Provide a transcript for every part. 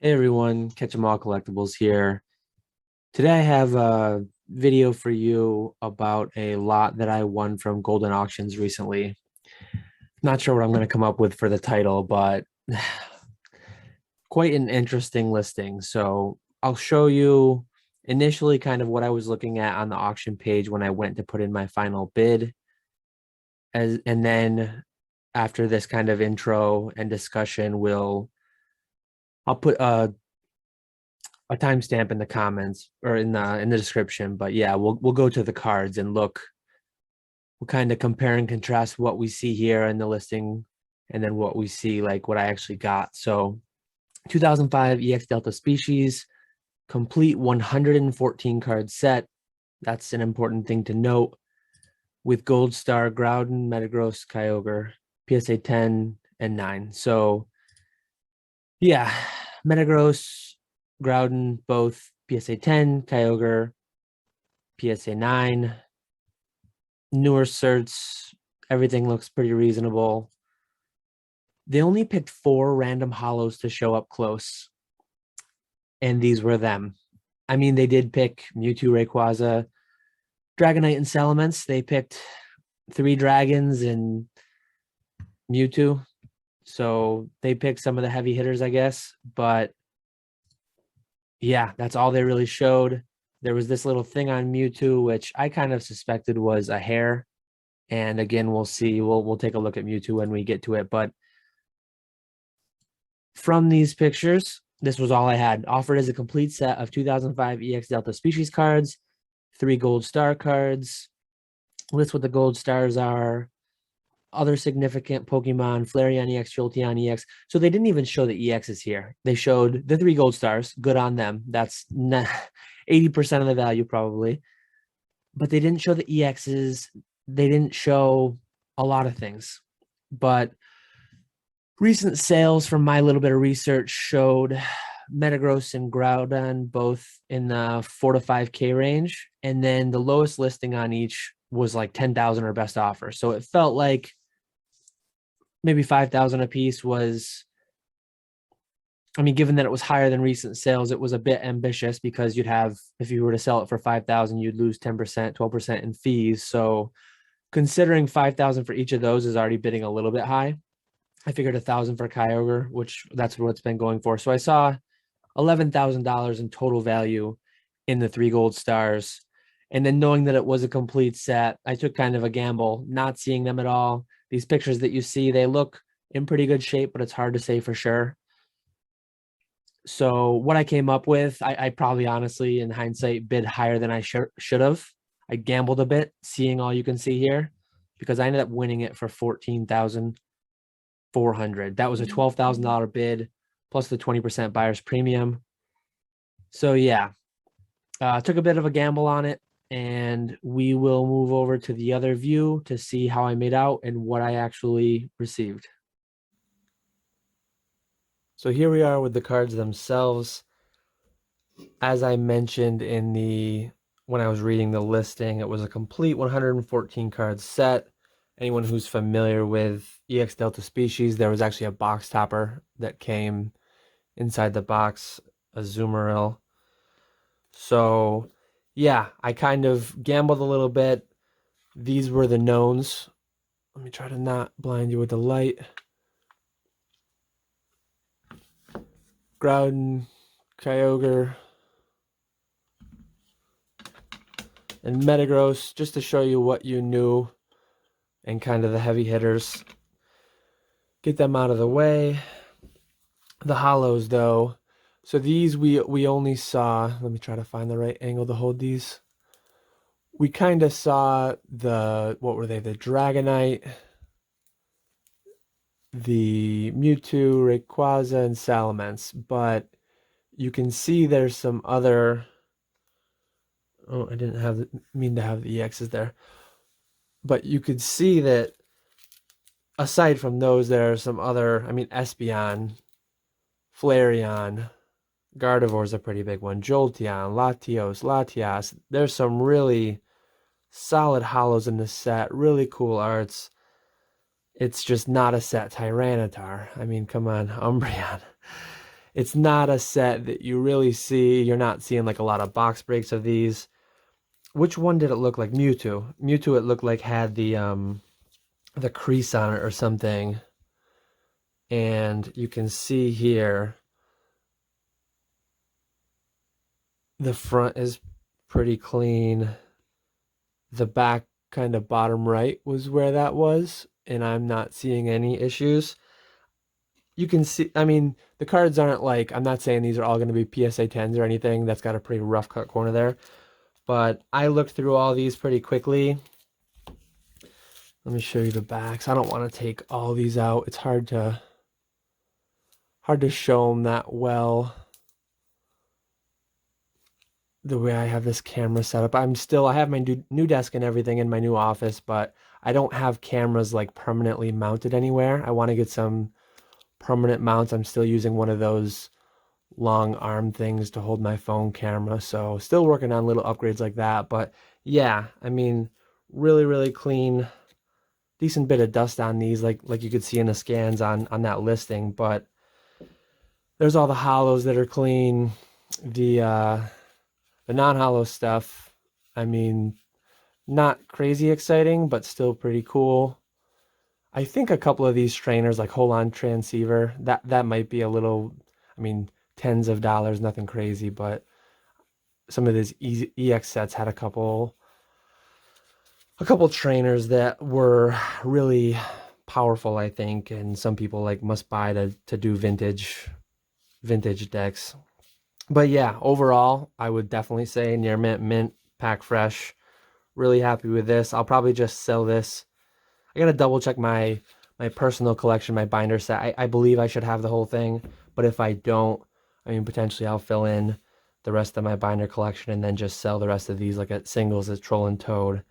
Hey everyone, Catch 'em All Collectibles here. Today I have a video for you about a lot that I won from Goldin auctions recently. Not sure what I'm going to come up with for the title, but quite an interesting listing. So I'll show you initially kind of what I was looking at on the auction page when I went to put in my final bid. And then after this kind of intro and discussion, I'll put a timestamp in the comments or in the description. But yeah, we'll go to the cards and look. We'll kind of compare and contrast what we see here in the listing, and then what we see like what I actually got. So 2005 EX Delta Species, complete 114 card set. That's an important thing to note. With Gold Star, Groudon, Metagross, Kyogre, PSA 10 and 9. So yeah, Metagross, Groudon, both PSA 10, Kyogre, PSA 9, newer certs, everything looks pretty reasonable. They only picked 4 random holos to show up close, and these were them. I mean, they did pick Mewtwo, Rayquaza, Dragonite, and Salamence. They picked 3 dragons and Mewtwo. So they picked some of the heavy hitters, I guess. But yeah, that's all they really showed. There was this little thing on Mewtwo, which I kind of suspected was a hair. And again, we'll see. We'll take a look at Mewtwo when we get to it. But from these pictures, this was all I had. Offered as a complete set of 2005 EX Delta Species cards, 3 Gold Star cards. List what the Gold Stars are. Other significant Pokemon, Flareon EX, Jolteon EX. So they didn't even show the EXs here. They showed the 3 Gold Stars. Good on them. That's 80% of the value probably. But they didn't show the EXs. They didn't show a lot of things. But recent sales from my little bit of research showed Metagross and Groudon both in the 4 to 5K range. And then the lowest listing on each was like 10,000 or best offer. So it felt like maybe 5,000 a piece was, I mean, given that it was higher than recent sales, it was a bit ambitious because you'd have, if you were to sell it for 5,000, you'd lose 10%, 12% in fees. So considering 5,000 for each of those is already bidding a little bit high. I figured 1,000 for Kyogre, which that's what it's been going for. So I saw $11,000 in total value in the 3 Gold Stars. And then knowing that it was a complete set, I took kind of a gamble, not seeing them at all. These pictures that you see, they look in pretty good shape, but it's hard to say for sure. So what I came up with, I probably honestly, in hindsight, bid higher than I should have. I gambled a bit, seeing all you can see here, because I ended up winning it for 14,400. That was a $12,000 bid plus the 20% buyer's premium. So yeah, took a bit of a gamble on it, and we will move over to the other view to see how I made out and what I actually received. So here we are with the cards themselves. As I mentioned when I was reading the listing, it was a complete 114 card set. Anyone who's familiar with EX Delta Species, there was actually a box topper that came inside the box, a Zoomeril. So yeah, I kind of gambled a little bit. These were the knowns. Let me try to not blind you with the light. Groudon, Kyogre, and Metagross, just to show you what you knew and kind of the heavy hitters. Get them out of the way. The holos, though. So these we only saw. Let me try to find the right angle to hold these. We kind of saw what were they? The Dragonite, the Mewtwo, Rayquaza, and Salamence. But you can see there's some other. Oh, I didn't mean to have the EXs there. But you could see that aside from those, there are some other. I mean, Espeon, Flareon, Gardevoir's a pretty big one. Jolteon, Latios, Latias. There's some really solid holos in this set. Really cool arts. It's just not a set Tyranitar. I mean, come on, Umbreon. it's not a set that you really see. You're not seeing like a lot of box breaks of these. Which one did it look like? Mewtwo. Mewtwo, it looked like had the crease on it or something. And you can see here the front is pretty clean. The back kind of bottom right was where that was, and I'm not seeing any issues. You can see, I mean, the cards aren't like, I'm not saying these are all going to be PSA 10s or anything. That's got a pretty rough cut corner there. But I looked through all these pretty quickly. Let me show you the backs. I don't want to take all these out. It's hard to show them that well the way I have this camera set up. I have my new desk and everything in my new office, but I don't have cameras like permanently mounted anywhere. I want to get some permanent mounts. I'm still using one of those long arm things to hold my phone camera. So still working on little upgrades like that. But yeah, I mean, really, really clean. Decent bit of dust on these, like you could see in the scans on that listing. But there's all the holos that are clean. The non-holo stuff, I mean, not crazy exciting, but still pretty cool. I think a couple of these trainers, like Holon transceiver, that might be a little, I mean, tens of dollars, nothing crazy, but some of these EX sets had a couple trainers that were really powerful, I think, and some people like must buy to do vintage decks. But yeah, overall, I would definitely say near mint, pack fresh. Really happy with this. I'll probably just sell this. I gotta double check my personal collection, my binder set. I believe I should have the whole thing, but if I don't, I mean, potentially I'll fill in the rest of my binder collection and then just sell the rest of these like at singles as Troll and Toad.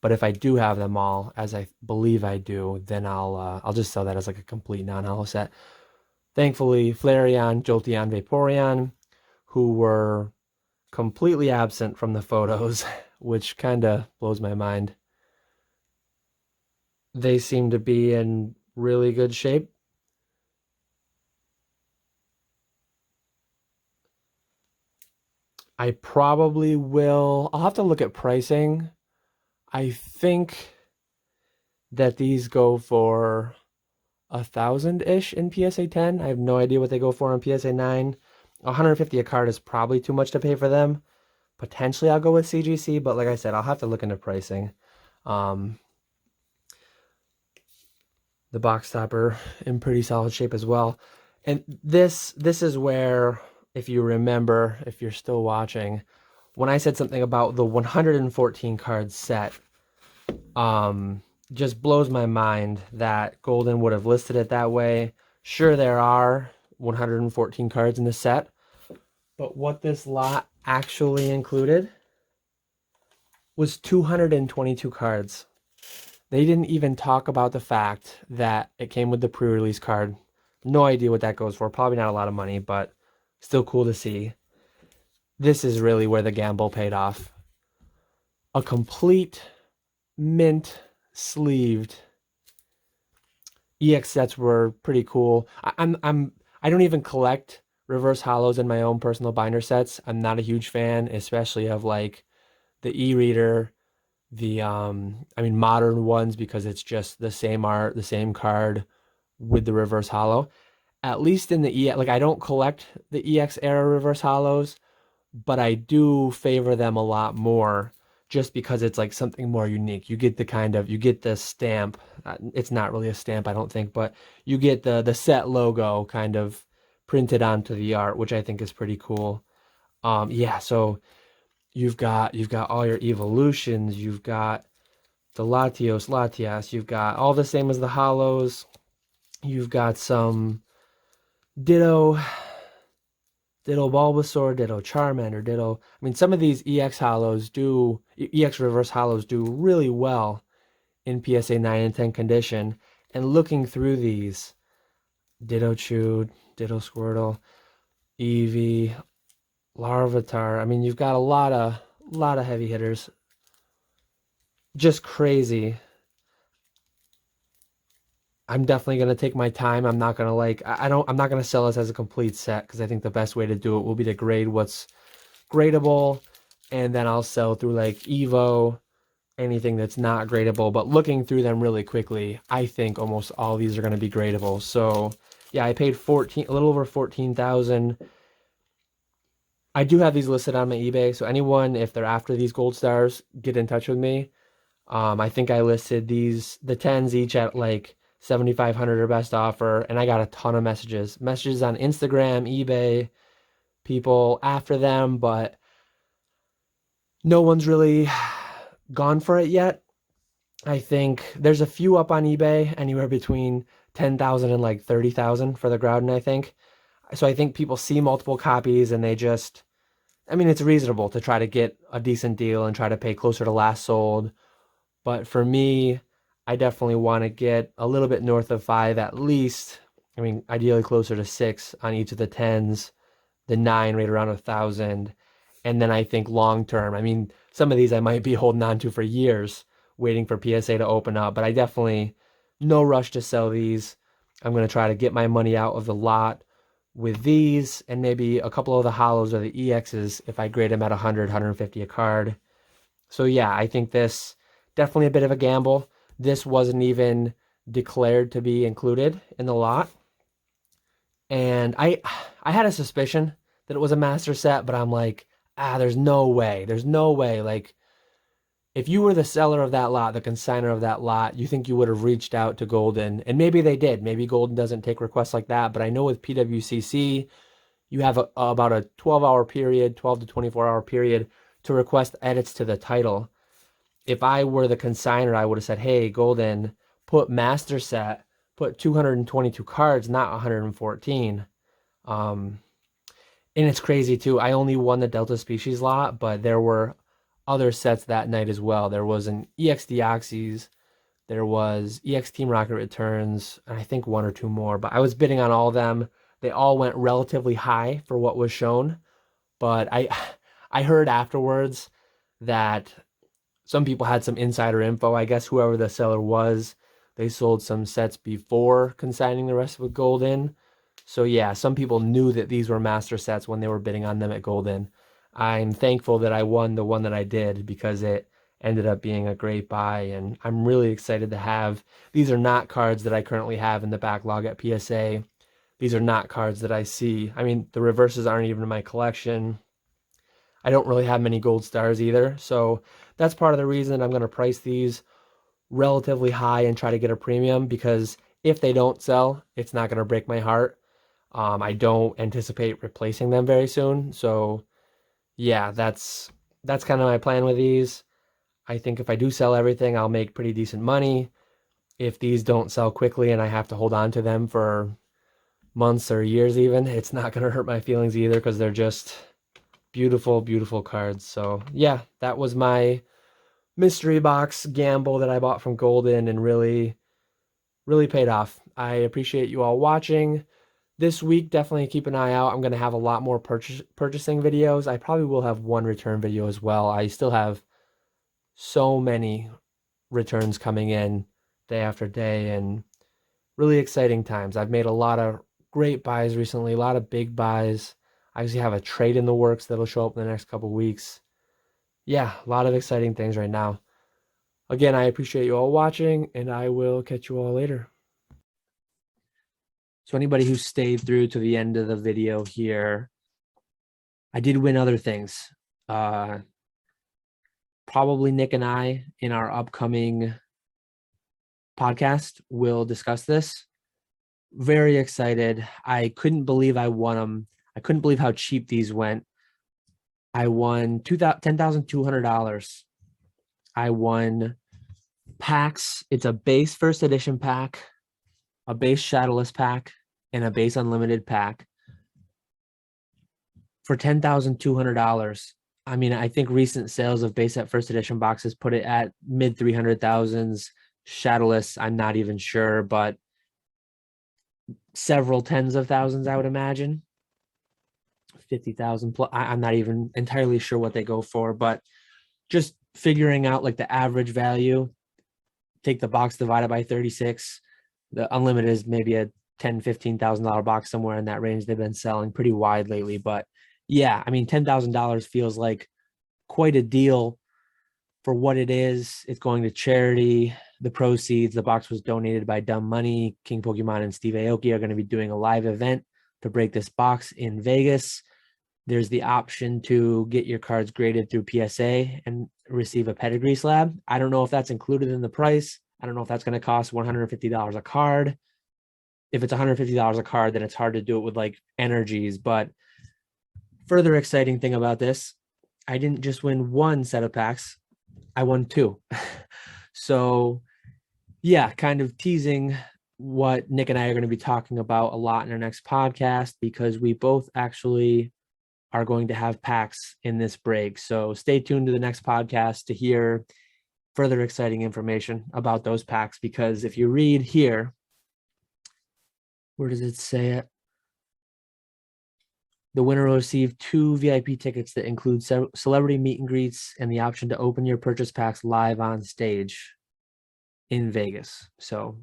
But if I do have them all, as I believe I do, then I'll just sell that as like a complete non-holo set. Thankfully, Flareon, Jolteon, Vaporeon, who were completely absent from the photos, which kind of blows my mind. They seem to be in really good shape. I probably will. I'll have to look at pricing. I think that these go for 1,000-ish in PSA 10. I have no idea what they go for in PSA 9. 150 a card is probably too much to pay for them. Potentially I'll go with CGC, but like I said, I'll have to look into pricing. The box topper in pretty solid shape as well. And this is where, if you remember, if you're still watching, when I said something about the 114 card set, just blows my mind that Goldin would have listed it that way. Sure, there are 114 cards in the set, but what this lot actually included was 222 cards. They didn't even talk about the fact that it came with the pre-release card. No idea what that goes for. Probably not a lot of money, but still cool to see. This is really where the gamble paid off. A complete mint sleeved EX sets were pretty cool. I don't even collect reverse holos in my own personal binder sets. I'm not a huge fan, especially of like the e-reader, the I mean modern ones, because it's just the same art, the same card with the reverse holo. At least in the EX, like I don't collect the EX era reverse holos, but I do favor them a lot more just because it's like something more unique. You get you get the stamp. It's not really a stamp, I don't think, but you get the set logo kind of printed onto the art, which I think is pretty cool. Yeah, so you've got all your evolutions, you've got the Latias, you've got all the same as the holos. You've got some Ditto Bulbasaur, Ditto Charmander, Ditto. I mean, some of these EX reverse holos do really well in PSA 9 and 10 condition. And looking through these, Ditto Chewed, Ditto Squirtle, Eevee, Larvitar. I mean, you've got a lot of heavy hitters. Just crazy. I'm definitely gonna take my time. I'm not gonna like I'm not gonna sell this as a complete set because I think the best way to do it will be to grade what's gradable, and then I'll sell through like Evo, anything that's not gradable. But looking through them really quickly, I think almost all these are gonna be gradable. So yeah, I paid a little over 14,000. I do have these listed on my eBay, so anyone, if they're after these gold stars, get in touch with me. I think I listed the tens each at like 7,500 or best offer, and I got a ton of messages on Instagram, eBay, people after them, but no one's really gone for it yet. I think there's a few up on eBay, anywhere between 10,000 and like 30,000 for the Groudon, I think. So I think people see multiple copies and they just, I mean, it's reasonable to try to get a decent deal and try to pay closer to last sold. But for me, I definitely want to get a little bit north of 5 at least. I mean, ideally closer to 6 on each of the tens, the 9 right around 1,000. And then I think long term, I mean, some of these I might be holding on to for years, waiting for PSA to open up. But I definitely, no rush to sell these. I'm going to try to get my money out of the lot with these and maybe a couple of the holos or the EXs if I grade them at 100, 150 a card. So yeah, I think this definitely a bit of a gamble. This wasn't even declared to be included in the lot. And I had a suspicion that it was a master set, but I'm like, there's no way. There's no way. Like, if you were the seller of that lot, the consigner of that lot, you think you would have reached out to Goldin, and maybe they did. Maybe Goldin doesn't take requests like that, but I know with PWCC, you have about a 12-hour period, 12 to 24-hour period to request edits to the title. If I were the consigner, I would have said, hey, Goldin, put master set, put 222 cards, not 114. And it's crazy too. I only won the Delta Species lot, but there were other sets that night as well. There was an EX Deoxys, there was EX Team Rocket Returns, and I think one or two more. But I was bidding on all of them. They all went relatively high for what was shown. But I heard afterwards that some people had some insider info. I guess whoever the seller was, they sold some sets before consigning the rest with Goldin. So yeah, some people knew that these were master sets when they were bidding on them at Goldin. I'm thankful that I won the one that I did because it ended up being a great buy, and I'm really excited to have. These are not cards that I currently have in the backlog at PSA. These are not cards that I see. I mean, the reverses aren't even in my collection. I don't really have many gold stars either. So that's part of the reason I'm going to price these relatively high and try to get a premium, because if they don't sell, it's not going to break my heart. I don't anticipate replacing them very soon. So yeah, that's kind of my plan with these. I think if I do sell everything, I'll make pretty decent money. If these don't sell quickly and I have to hold on to them for months or years even, it's not going to hurt my feelings either because they're just beautiful, beautiful cards. So yeah, that was my mystery box gamble that I bought from Goldin and really, really paid off. I appreciate you all watching. This week, definitely keep an eye out. I'm going to have a lot more purchasing videos. I probably will have one return video as well. I still have so many returns coming in day after day, and really exciting times. I've made a lot of great buys recently, a lot of big buys. I actually have a trade in the works that'll show up in the next couple weeks. Yeah, a lot of exciting things right now. Again, I appreciate you all watching, and I will catch you all later. So anybody who stayed through to the end of the video here, I did win other things. Probably Nick and I in our upcoming podcast will discuss this. Very excited. I couldn't believe I won them. I couldn't believe how cheap these went. I won $10,200. I won packs. It's a base first edition pack, a base shadowless pack, and a base unlimited pack for $10,200. I mean, I think recent sales of base set first edition boxes put it at mid 300,000s. Shadowless, I'm not even sure, but several tens of thousands, I would imagine. 50,000 plus. I'm not even entirely sure what they go for, but just figuring out like the average value, take the box divided by 36, The unlimited is maybe a $10,000-$15,000 box, somewhere in that range. They've been selling pretty wide lately, but yeah, I mean, $10,000 feels like quite a deal for what it is. It's going to charity. The proceeds, the box was donated by Dumb Money. King Pokemon and Steve Aoki are going to be doing a live event to break this box in Vegas. There's the option to get your cards graded through PSA and receive a pedigree slab. I don't know if that's included in the price. I don't know if that's going to cost $150 a card. If it's $150 a card, then it's hard to do it with like energies. But further exciting thing about this, I didn't just win one set of packs, I won two. So yeah, kind of teasing what Nick and I are going to be talking about a lot in our next podcast, because we both actually are going to have packs in this break. So stay tuned to the next podcast to hear further exciting information about those packs, because if you read here, where does it say it? The winner will receive 2 VIP tickets that include celebrity meet and greets and the option to open your purchase packs live on stage in Vegas. So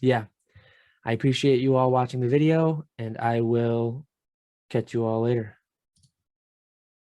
yeah, I appreciate you all watching the video, and I will catch you all later.